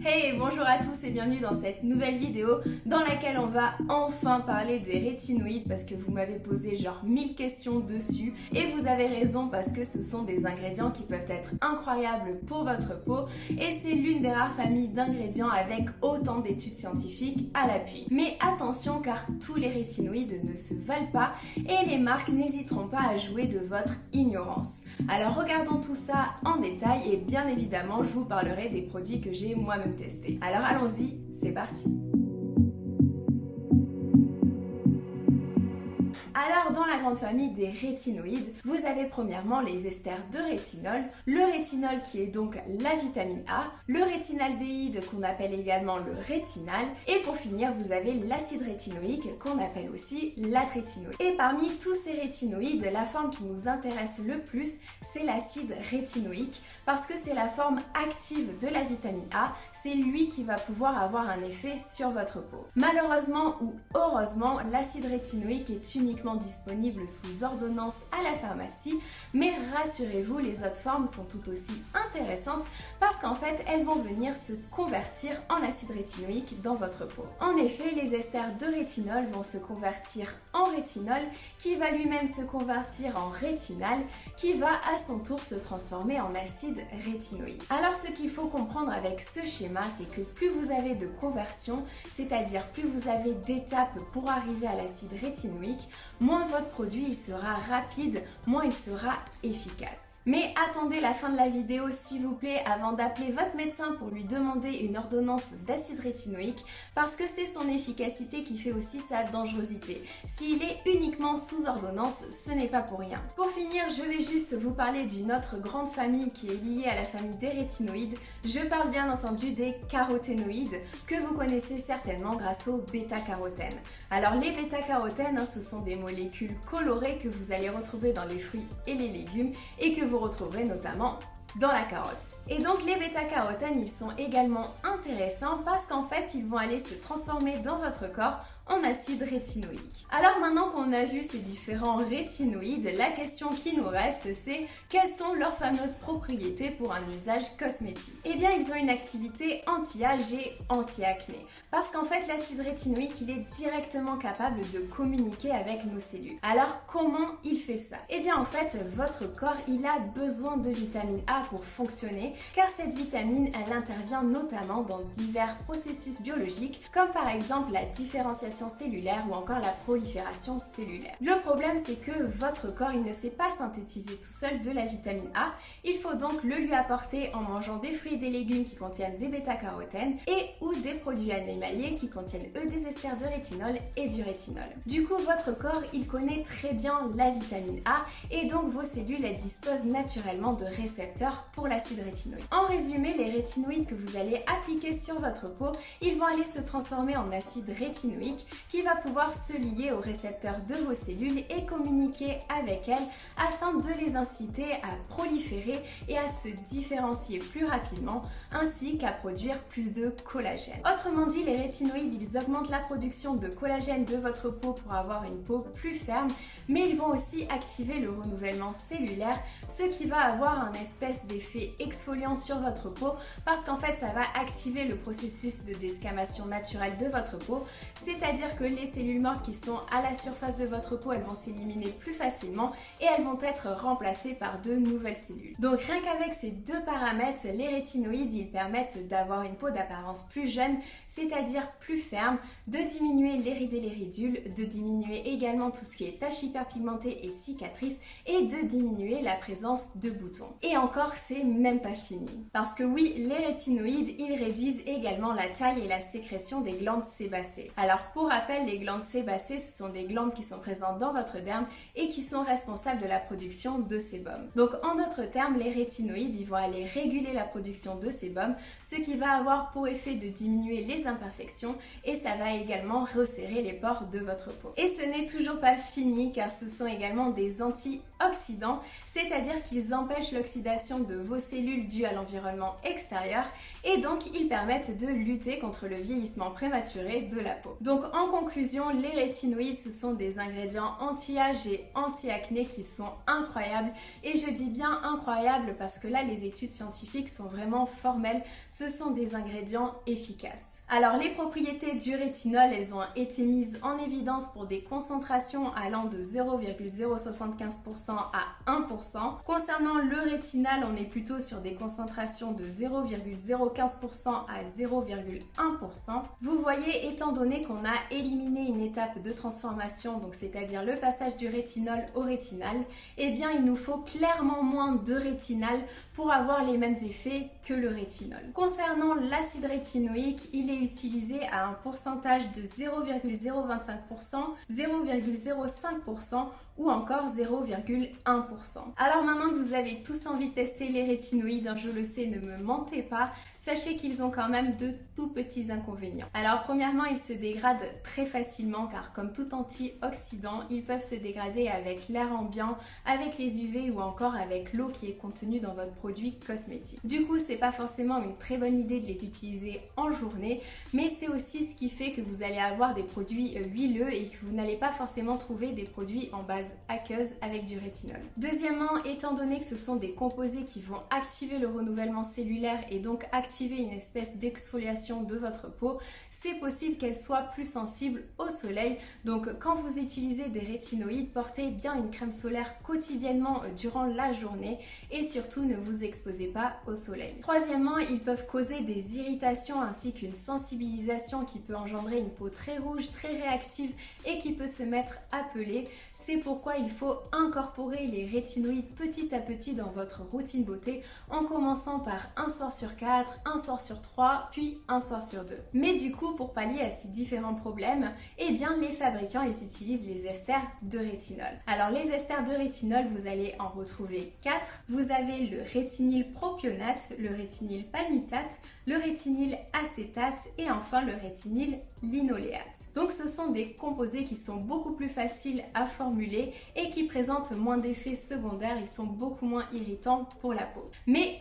Hey, bonjour à tous et bienvenue dans cette nouvelle vidéo dans laquelle on va enfin parler des rétinoïdes parce que vous m'avez posé genre 1000 questions dessus et vous avez raison parce que ce sont des ingrédients qui peuvent être incroyables pour votre peau et c'est l'une des rares familles d'ingrédients avec autant d'études scientifiques à l'appui. Mais attention car tous les rétinoïdes ne se valent pas et les marques n'hésiteront pas à jouer de votre ignorance. Alors regardons tout ça en détail et bien évidemment je vous parlerai des produits que j'ai moi-même testés. Alors allons-y, c'est parti! Alors dans la grande famille des rétinoïdes, vous avez premièrement les esters de rétinol, le rétinol qui est donc la vitamine A, le rétinaldéhyde qu'on appelle également le rétinal, et pour finir vous avez l'acide rétinoïque qu'on appelle aussi l'atrétinoïde. Et parmi tous ces rétinoïdes, la forme qui nous intéresse le plus, c'est l'acide rétinoïque, parce que c'est la forme active de la vitamine A, c'est lui qui va pouvoir avoir un effet sur votre peau. Malheureusement ou heureusement, l'acide rétinoïque est uniquement disponible sous ordonnance à la pharmacie, mais rassurez-vous, les autres formes sont tout aussi intéressantes parce qu'en fait elles vont venir se convertir en acide rétinoïque dans votre peau. En effet, les esters de rétinol vont se convertir en rétinol qui va lui-même se convertir en rétinal qui va à son tour se transformer en acide rétinoïque. Alors ce qu'il faut comprendre avec ce schéma, c'est que plus vous avez de conversion, c'est-à-dire plus vous avez d'étapes pour arriver à l'acide rétinoïque, moins votre produit il sera rapide, moins il sera efficace. Mais attendez la fin de la vidéo s'il vous plaît avant d'appeler votre médecin pour lui demander une ordonnance d'acide rétinoïque parce que c'est son efficacité qui fait aussi sa dangerosité. S'il est uniquement sous ordonnance, ce n'est pas pour rien. Pour finir, je vais juste vous parler d'une autre grande famille qui est liée à la famille des rétinoïdes. Je parle bien entendu des caroténoïdes que vous connaissez certainement grâce au bêta-carotène. Alors les bêta-carotènes, ce sont des molécules colorées que vous allez retrouver dans les fruits et les légumes et que vous retrouverez notamment dans la carotte. Et donc les bêta-carotènes, ils sont également intéressants parce qu'en fait, ils vont aller se transformer dans votre corps en acide rétinoïque. Alors maintenant qu'on a vu ces différents rétinoïdes, la question qui nous reste, c'est quelles sont leurs fameuses propriétés pour un usage cosmétique? Eh bien, ils ont une activité anti-âge et anti-acné. Parce qu'en fait, l'acide rétinoïque, il est directement capable de communiquer avec nos cellules. Alors, comment il fait ça? Eh bien, en fait, votre corps, il a besoin de vitamine A pour fonctionner, car cette vitamine, elle intervient notamment dans divers processus biologiques, comme par exemple la différenciation cellulaire ou encore la prolifération cellulaire. Le problème, c'est que votre corps, il ne sait pas synthétiser tout seul de la vitamine A. Il faut donc le lui apporter en mangeant des fruits et des légumes qui contiennent des bêta-carotènes et ou des produits animaliers qui contiennent eux des esters de rétinol et du rétinol. Du coup, votre corps, il connaît très bien la vitamine A et donc vos cellules, elles disposent naturellement de récepteurs pour l'acide rétinoïque. En résumé, les rétinoïdes que vous allez appliquer sur votre peau, ils vont aller se transformer en acide rétinoïque qui va pouvoir se lier aux récepteurs de vos cellules et communiquer avec elles afin de les inciter à proliférer et à se différencier plus rapidement ainsi qu'à produire plus de collagène. Autrement dit, les rétinoïdes, ils augmentent la production de collagène de votre peau pour avoir une peau plus ferme, mais ils vont aussi activer le renouvellement cellulaire, ce qui va avoir un espèce d'effet exfoliant sur votre peau parce qu'en fait, ça va activer le processus de desquamation naturelle de votre peau, c'est-à-dire que les cellules mortes qui sont à la surface de votre peau, elles vont s'éliminer plus facilement et elles vont être remplacées par de nouvelles cellules. Donc rien qu'avec ces deux paramètres, les rétinoïdes, ils permettent d'avoir une peau d'apparence plus jeune, c'est-à-dire plus ferme, de diminuer les rides et les ridules, de diminuer également tout ce qui est taches hyperpigmentées et cicatrices et de diminuer la présence de boutons. Et encore, c'est même pas fini. Parce que oui, les rétinoïdes, ils réduisent également la taille et la sécrétion des glandes sébacées. Alors pour rappel, les glandes sébacées, ce sont des glandes qui sont présentes dans votre derme et qui sont responsables de la production de sébum. Donc en d'autres termes, les rétinoïdes, ils vont aller réguler la production de sébum, ce qui va avoir pour effet de diminuer les imperfections et ça va également resserrer les pores de votre peau. Et ce n'est toujours pas fini car ce sont également des antioxydants, c'est-à-dire qu'ils empêchent l'oxydation de vos cellules dues à l'environnement extérieur et donc ils permettent de lutter contre le vieillissement prématuré de la peau. Donc en conclusion, les rétinoïdes, ce sont des ingrédients anti-âge et anti-acné qui sont incroyables. Et je dis bien incroyables parce que là, les études scientifiques sont vraiment formelles. Ce sont des ingrédients efficaces. Alors les propriétés du rétinol, elles ont été mises en évidence pour des concentrations allant de 0,075% à 1%. Concernant le rétinal, on est plutôt sur des concentrations de 0,015% à 0,1%. Vous voyez, étant donné qu'on a éliminé une étape de transformation, donc c'est-à-dire le passage du rétinol au rétinal, eh bien il nous faut clairement moins de rétinal pour avoir les mêmes effets que le rétinol. Concernant l'acide rétinoïque, il est utilisé à un pourcentage de 0,025%, 0,05% ou encore 0,1%. Alors maintenant que vous avez tous envie de tester les rétinoïdes, je le sais, ne me mentez pas, sachez qu'ils ont quand même de tout petits inconvénients. Alors premièrement, ils se dégradent très facilement car comme tout antioxydant, ils peuvent se dégrader avec l'air ambiant, avec les UV ou encore avec l'eau qui est contenue dans votre produit cosmétique. Du coup, c'est pas forcément une très bonne idée de les utiliser en journée, mais c'est aussi ce qui fait que vous allez avoir des produits huileux et que vous n'allez pas forcément trouver des produits en base aqueuse avec du rétinol. Deuxièmement, étant donné que ce sont des composés qui vont activer le renouvellement cellulaire et donc activer une espèce d'exfoliation de votre peau, c'est possible qu'elle soit plus sensible au soleil. Donc quand vous utilisez des rétinoïdes, portez bien une crème solaire quotidiennement durant la journée et surtout ne vous exposez pas au soleil. Troisièmement, ils peuvent causer des irritations ainsi qu'une sensibilisation qui peut engendrer une peau très rouge, très réactive et qui peut se mettre à peler. C'est pourquoi il faut incorporer les rétinoïdes petit à petit dans votre routine beauté en commençant par un soir sur 4, un soir sur 3, puis un soir sur 2. Mais du coup, pour pallier à ces différents problèmes, eh bien les fabricants ils utilisent les esters de rétinol. Alors les esters de rétinol, vous allez en retrouver 4. Vous avez le rétinyl propionate, le rétinyl palmitate, le rétinyl acétate et enfin le rétinyl linoléate. Donc ce sont des composés qui sont beaucoup plus faciles à formuler et qui présentent moins d'effets secondaires, ils sont beaucoup moins irritants pour la peau. Mais,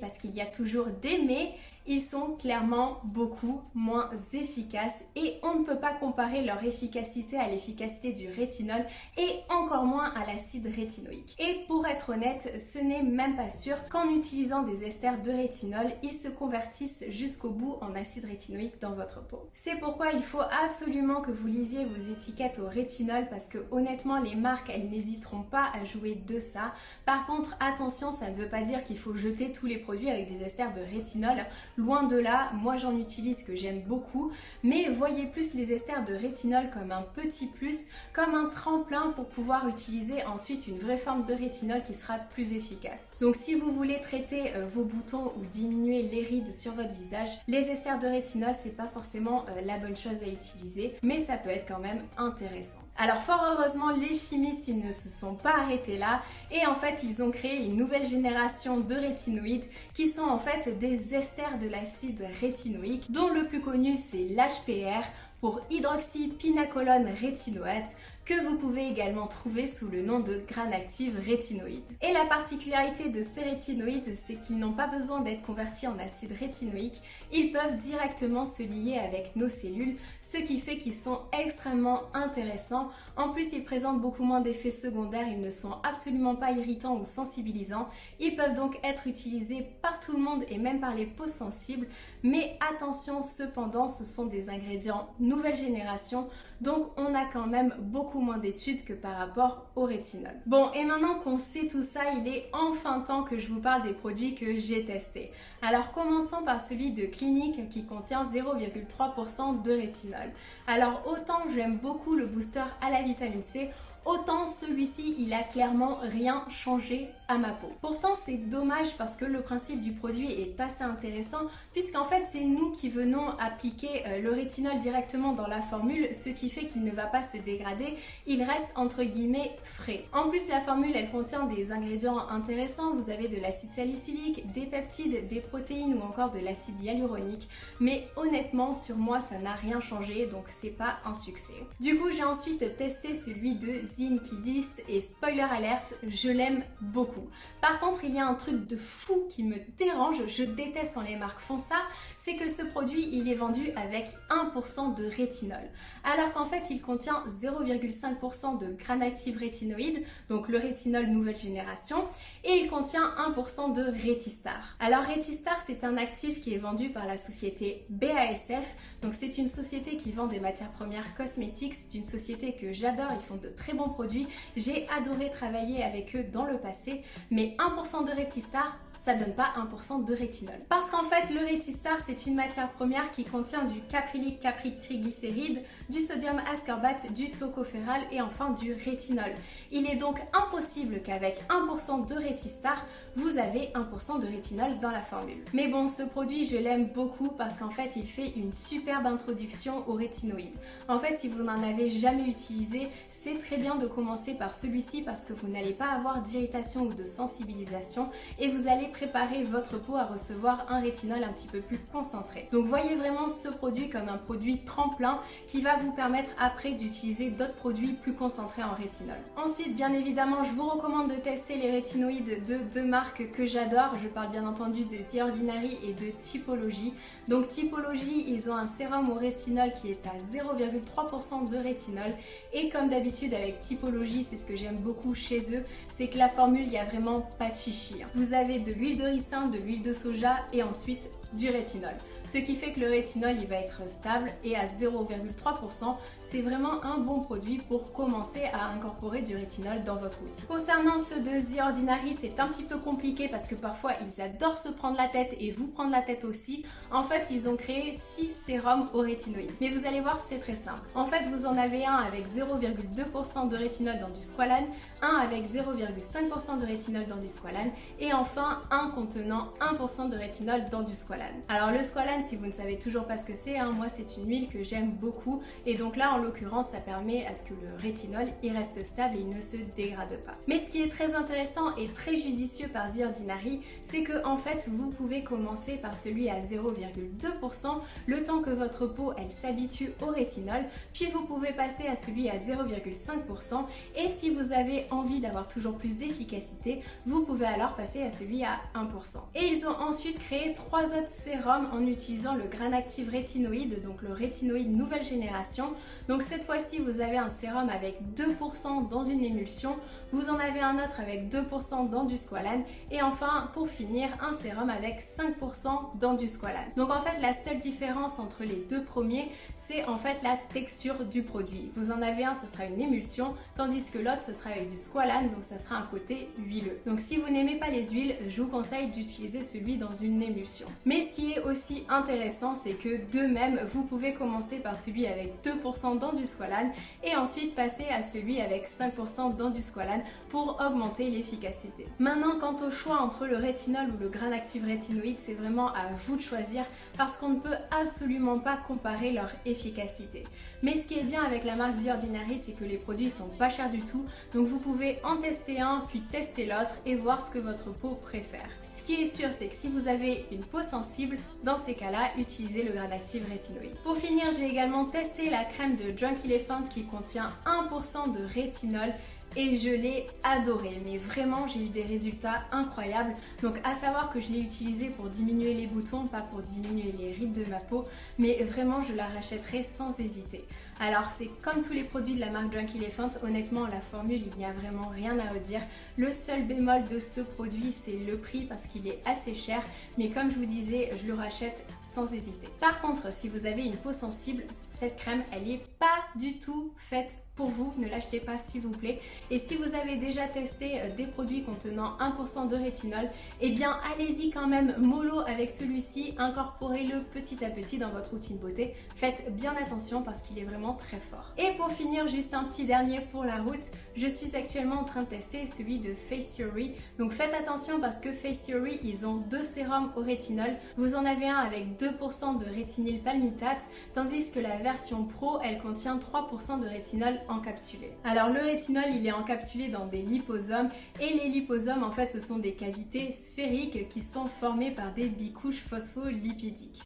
parce qu'il y a toujours des mais, ils sont clairement beaucoup moins efficaces et on ne peut pas comparer leur efficacité à l'efficacité du rétinol et encore moins à l'acide rétinoïque. Et pour être honnête, ce n'est même pas sûr qu'en utilisant des esters de rétinol, ils se convertissent jusqu'au bout en acide rétinoïque dans votre peau. C'est pourquoi il faut absolument que vous lisiez vos étiquettes au rétinol parce que honnêtement, les marques, elles n'hésiteront pas à jouer de ça. Par contre, attention, ça ne veut pas dire qu'il faut jeter tous les produits avec des esters de rétinol. Loin de là, moi j'en utilise que j'aime beaucoup, mais voyez plus les esters de rétinol comme un petit plus, comme un tremplin pour pouvoir utiliser ensuite une vraie forme de rétinol qui sera plus efficace. Donc si vous voulez traiter vos boutons ou diminuer les rides sur votre visage, les esters de rétinol c'est pas forcément la bonne chose à utiliser, mais ça peut être quand même intéressant. Alors fort heureusement, les chimistes ils ne se sont pas arrêtés là et en fait ils ont créé une nouvelle génération de rétinoïdes qui sont en fait des esters de l'acide rétinoïque dont le plus connu c'est l'HPR pour hydroxypinacolone rétinoate que vous pouvez également trouver sous le nom de Granactive rétinoïde. Et la particularité de ces rétinoïdes, c'est qu'ils n'ont pas besoin d'être convertis en acide rétinoïque, ils peuvent directement se lier avec nos cellules, ce qui fait qu'ils sont extrêmement intéressants. En plus, ils présentent beaucoup moins d'effets secondaires, ils ne sont absolument pas irritants ou sensibilisants. Ils peuvent donc être utilisés par tout le monde et même par les peaux sensibles. Mais attention cependant, ce sont des ingrédients nouvelle génération, donc on a quand même beaucoup moins d'études que par rapport au rétinol. Bon, et maintenant qu'on sait tout ça, il est enfin temps que je vous parle des produits que j'ai testés. Alors commençons par celui de Clinique qui contient 0,3% de rétinol. Alors autant j'aime beaucoup le booster à la vitamine C, autant celui-ci, il a clairement rien changé à ma peau. Pourtant, c'est dommage parce que le principe du produit est assez intéressant puisqu'en fait, c'est nous qui venons appliquer le rétinol directement dans la formule, ce qui fait qu'il ne va pas se dégrader, il reste entre guillemets frais. En plus, la formule, elle contient des ingrédients intéressants, vous avez de l'acide salicylique, des peptides, des protéines ou encore de l'acide hyaluronique, mais honnêtement, sur moi, ça n'a rien changé, donc c'est pas un succès. Du coup, j'ai ensuite testé celui de Zinc List et spoiler alert, je l'aime beaucoup. beaucoup. Par contre, il y a un truc de fou qui me dérange, je déteste quand les marques font ça, c'est que ce produit, il est vendu avec 1% de rétinol. Alors qu'en fait, il contient 0,5% de granule active rétinoïde, donc le rétinol nouvelle génération, et il contient 1% de Rétistar. Alors Rétistar, c'est un actif qui est vendu par la société BASF, donc c'est une société qui vend des matières premières cosmétiques, c'est une société que j'adore, ils font de très bons produits, j'ai adoré travailler avec eux dans le passé, mais 1% de Rétistar, ça donne pas 1% de rétinol. Parce qu'en fait, le Rétistar, c'est une matière première qui contient du caprylique triglycéride, du sodium ascorbate, du tocophéral et enfin du rétinol. Il est donc impossible qu'avec 1% de Rétistar, vous avez 1% de rétinol dans la formule. Mais bon, ce produit, je l'aime beaucoup parce qu'en fait, il fait une superbe introduction aux rétinoïdes. En fait, si vous n'en avez jamais utilisé, c'est très bien de commencer par celui-ci parce que vous n'allez pas avoir d'irritation ou de sensibilisation et vous allez préparer votre peau à recevoir un rétinol un petit peu plus concentré. Donc voyez vraiment ce produit comme un produit tremplin qui va vous permettre après d'utiliser d'autres produits plus concentrés en rétinol. Ensuite, bien évidemment, je vous recommande de tester les rétinoïdes de deux marques que j'adore. Je parle bien entendu de The Ordinary et de Typology. Donc Typology, ils ont un sérum au rétinol qui est à 0,3% de rétinol et comme d'habitude avec Typology, c'est ce que j'aime beaucoup chez eux, c'est que la formule, il n'y a vraiment pas de chichi. Vous avez de l'huile de ricin, de l'huile de soja et ensuite du rétinol. Ce qui fait que le rétinol il va être stable et à 0,3%, c'est vraiment un bon produit pour commencer à incorporer du rétinol dans votre outil. Concernant ceux de The Ordinary, c'est un petit peu compliqué parce que parfois ils adorent se prendre la tête et vous prendre la tête aussi. En fait, ils ont créé 6 sérums au rétinoïde. Mais vous allez voir, c'est très simple. En fait, vous en avez un avec 0,2% de rétinol dans du squalane, un avec 0,5% de rétinol dans du squalane et enfin un contenant 1% de rétinol dans du squalane. Alors le squalane, si vous ne savez toujours pas ce que c'est, moi c'est une huile que j'aime beaucoup et donc là en l'occurrence ça permet à ce que le rétinol il reste stable et il ne se dégrade pas. Mais ce qui est très intéressant et très judicieux par The Ordinary, c'est que en fait vous pouvez commencer par celui à 0,2% le temps que votre peau elle s'habitue au rétinol, puis vous pouvez passer à celui à 0,5% et si vous avez envie d'avoir toujours plus d'efficacité, vous pouvez alors passer à celui à 1%. Et ils ont ensuite créé 3 autres sérums en utilisant le Granule Active rétinoïde, donc le rétinoïde nouvelle génération. Donc cette fois-ci, vous avez un sérum avec 2% dans une émulsion, vous en avez un autre avec 2% dans du squalane et enfin, pour finir, un sérum avec 5% dans du squalane. Donc en fait, la seule différence entre les deux premiers, c'est en fait la texture du produit. Vous en avez un, ce sera une émulsion, tandis que l'autre, ce sera avec du squalane, donc ça sera un côté huileux. Donc si vous n'aimez pas les huiles, je vous conseille d'utiliser celui dans une émulsion. Mais ce qui est aussi intéressant, c'est que de même, vous pouvez commencer par celui avec 2% dans du squalane et ensuite passer à celui avec 5% dans du squalane pour augmenter l'efficacité. Maintenant, quant au choix entre le rétinol ou le Granule Active rétinoïde, c'est vraiment à vous de choisir parce qu'on ne peut absolument pas comparer leur efficacité. Mais ce qui est bien avec la marque The Ordinary, c'est que les produits sont pas chers du tout, donc vous pouvez en tester un puis tester l'autre et voir ce que votre peau préfère. Ce qui est sûr, c'est que si vous avez une peau sensible, dans ces cas-là, utilisez le Granule Active rétinoïde. Pour finir, j'ai également testé la crème de Drunk Elephant qui contient 1% de rétinol et je l'ai adoré, mais vraiment j'ai eu des résultats incroyables. Donc à savoir que je l'ai utilisé pour diminuer les boutons, pas pour diminuer les rides de ma peau, mais vraiment je la rachèterai sans hésiter. Alors c'est comme tous les produits de la marque Drunk Elephant, honnêtement la formule il n'y a vraiment rien à redire. Le seul bémol de ce produit c'est le prix parce qu'il est assez cher, mais comme je vous disais je le rachète sans hésiter. Par contre si vous avez une peau sensible, cette crème elle est pas du tout faite pour vous, ne l'achetez pas s'il vous plaît. Et si vous avez déjà testé des produits contenant 1% de rétinol, eh bien allez-y quand même mollo avec celui-ci, incorporez-le petit à petit dans votre routine beauté. Faites bien attention parce qu'il est vraiment très fort. Et pour finir, juste un petit dernier pour la route, je suis actuellement en train de tester celui de Face Theory. Donc faites attention parce que Face Theory, ils ont deux sérums au rétinol. Vous en avez un avec 2% de rétinyle palmitate, tandis que la version pro, elle contient 3% de rétinol encapsulé. Alors le rétinol il est encapsulé dans des liposomes et les liposomes en fait ce sont des cavités sphériques qui sont formées par des bicouches phospholipidiques.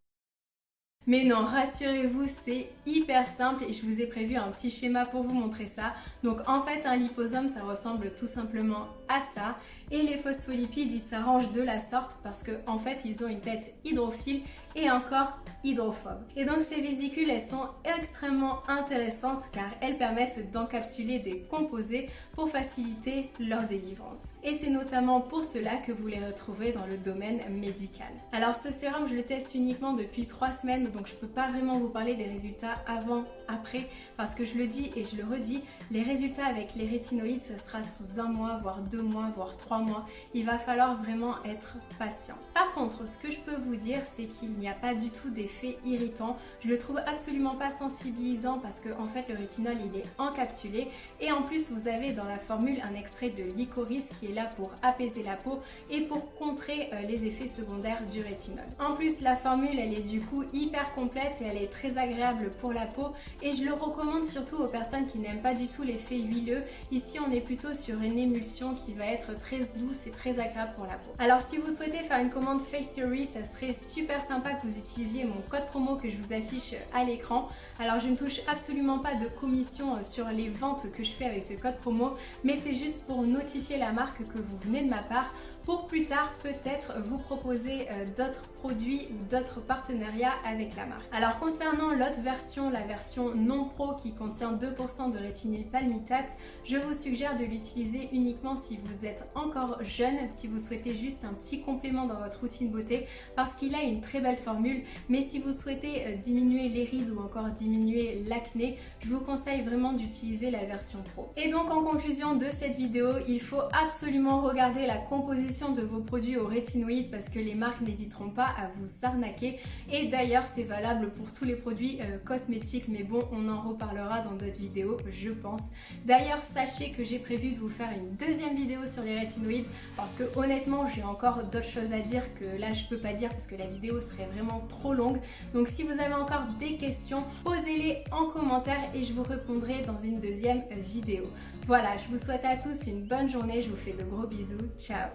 Mais non, rassurez-vous, c'est hyper simple et je vous ai prévu un petit schéma pour vous montrer ça. Donc en fait un liposome ça ressemble tout simplement à ça et les phospholipides ils s'arrangent de la sorte parce qu'en fait ils ont une tête hydrophile et un corps hydrophobe. Et donc ces vésicules elles sont extrêmement intéressantes car elles permettent d'encapsuler des composés pour faciliter leur délivrance. Et c'est notamment pour cela que vous les retrouvez dans le domaine médical. Alors ce sérum je le teste uniquement depuis 3 semaines donc je peux pas vraiment vous parler des résultats avant, après parce que je le dis et je le redis, les résultats avec les rétinoïdes ça sera sous 1 mois, voire 2 mois, voire 3 mois. Il va falloir vraiment être patient. Par contre ce que je peux vous dire c'est qu'il n'y a pas du tout d'effet irritant. Je le trouve absolument pas sensibilisant parce que en fait le rétinol il est encapsulé et en plus vous avez dans la formule un extrait de licorice qui est là pour apaiser la peau et pour contrer les effets secondaires du rétinol. En plus la formule elle est du coup hyper complète et elle est très agréable pour la peau et je le recommande surtout aux personnes qui n'aiment pas du tout l'effet huileux. Ici on est plutôt sur une émulsion qui va être très douce et très agréable pour la peau. Alors si vous souhaitez faire une commande Face Theory, ça serait super sympa que vous utilisiez mon code promo que je vous affiche à l'écran. Alors je ne touche absolument pas de commission sur les ventes que je fais avec ce code promo, mais c'est juste pour notifier la marque que vous venez de ma part pour plus tard peut-être vous proposer d'autres produits ou d'autres partenariats avec la marque. Alors concernant l'autre version, la version non pro qui contient 2% de rétinyle palmitate, je vous suggère de l'utiliser uniquement si vous êtes encore jeune, si vous souhaitez juste un petit complément dans votre routine beauté parce qu'il a une très belle formule, mais si vous souhaitez diminuer les rides ou encore diminuer l'acné, je vous conseille vraiment d'utiliser la version pro. Et donc en conclusion de cette vidéo, il faut absolument regarder la composition de vos produits aux rétinoïdes parce que les marques n'hésiteront pas à vous arnaquer et d'ailleurs c'est valable pour tous les produits cosmétiques mais bon on en reparlera dans d'autres vidéos je pense. D'ailleurs sachez que j'ai prévu de vous faire une deuxième vidéo sur les rétinoïdes parce que honnêtement j'ai encore d'autres choses à dire que là je peux pas dire parce que la vidéo serait vraiment trop longue. Donc si vous avez encore des questions, posez-les en commentaire et je vous répondrai dans une deuxième vidéo. Voilà, je vous souhaite à tous une bonne journée, je vous fais de gros bisous, ciao!